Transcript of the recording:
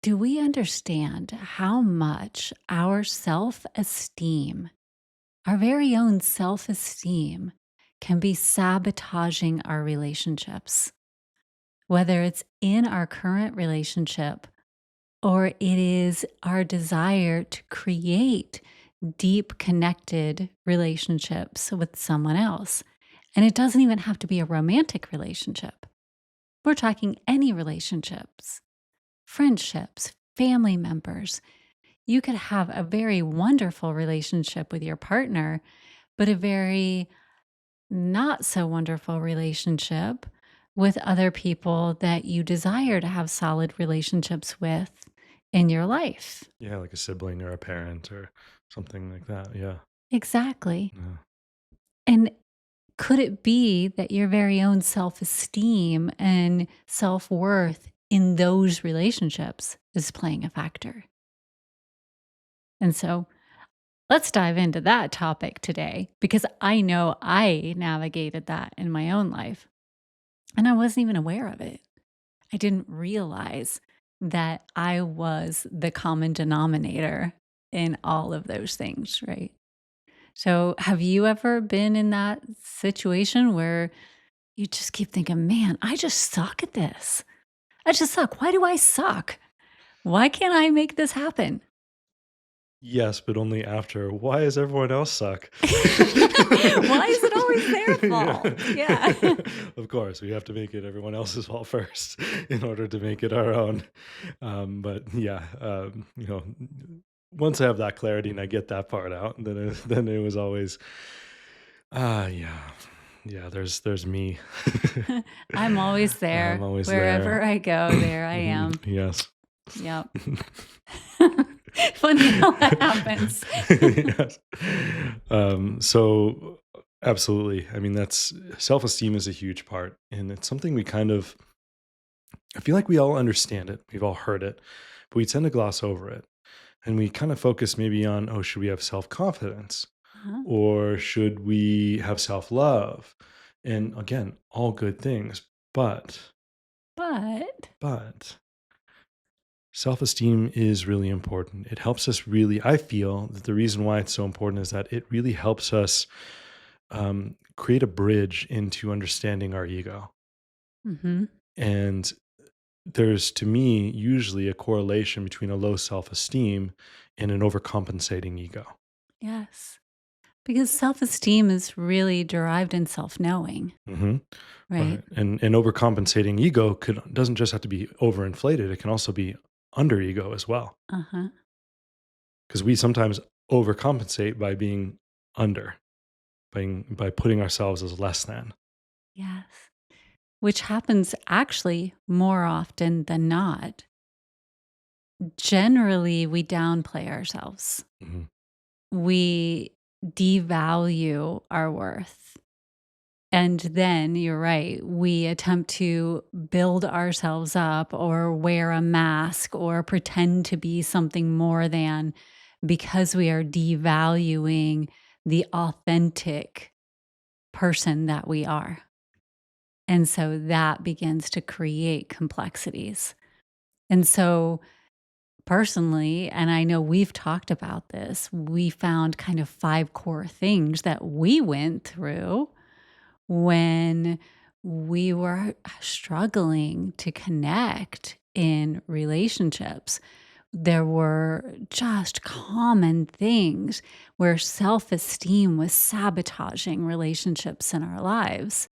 Do we understand how much our self esteem, our very own self esteem, can be sabotaging our relationships? Whether it's in our current relationship or it is our desire to create deep connected relationships with someone else. And it doesn't even have to be a romantic relationship. We're talking any relationships, friendships, family members. You could have a very wonderful relationship with your partner, but a very not so wonderful relationship with other people that you desire to have solid relationships with in your life. Yeah, like a sibling or a parent or something like that. Yeah. Exactly. Yeah. And could it be that your very own self esteem and self worth in those relationships is playing a factor? And so let's dive into that topic today because I know I navigated that in my own life and I wasn't even aware of it. I didn't realize that I was the common denominator in all of those things, right? So, have you ever been in that situation where you just keep thinking, man, I just suck at this? I just suck. Why do I suck? Why can't I make this happen? Yes, but only after. Why does everyone else suck? Why is it always their fault? Yeah. Yeah. Of course, we have to make it everyone else's fault first in order to make it our own. But yeah, once I have that clarity and I get that part out, then it was always, yeah, yeah. There's me. I'm always I'm there. always there. Wherever I go, there I Mhm, am. yes. Yep. Funny how that happens. Yes. So absolutely. I mean, that's self-esteem is a huge part, and it's something we kind of I feel like we all understand it. We've all heard it, but we tend to gloss over it. And we kind of focus maybe on, oh, should we have self-confidence Uh-huh. or should we have self-love? And again, all good things, But but self-esteem is really important. It helps us really, I feel that the reason why it's so important is that it really helps us create a bridge into understanding our ego. mhm, And there's, to me, usually a correlation between a low self-esteem and an overcompensating ego. yes. Because self-esteem is really derived in self-knowing, Hmm. right? Right. And overcompensating ego doesn't just have to be overinflated. It can also be under ego as well. Uh-huh. Because we sometimes overcompensate by being under, by putting ourselves as less than. Yes. Which happens actually more often than not. Generally, we downplay ourselves. Hmm. We devalue our worth. And then you're right, we attempt to build ourselves up or wear a mask or pretend to be something more than because we are devaluing the authentic person that we are. And so that begins to create complexities. And so, personally, and I know we've talked about this, we found kind of five core things that we went through when we were struggling to connect in relationships. There were just common things where self esteem was sabotaging relationships in our lives.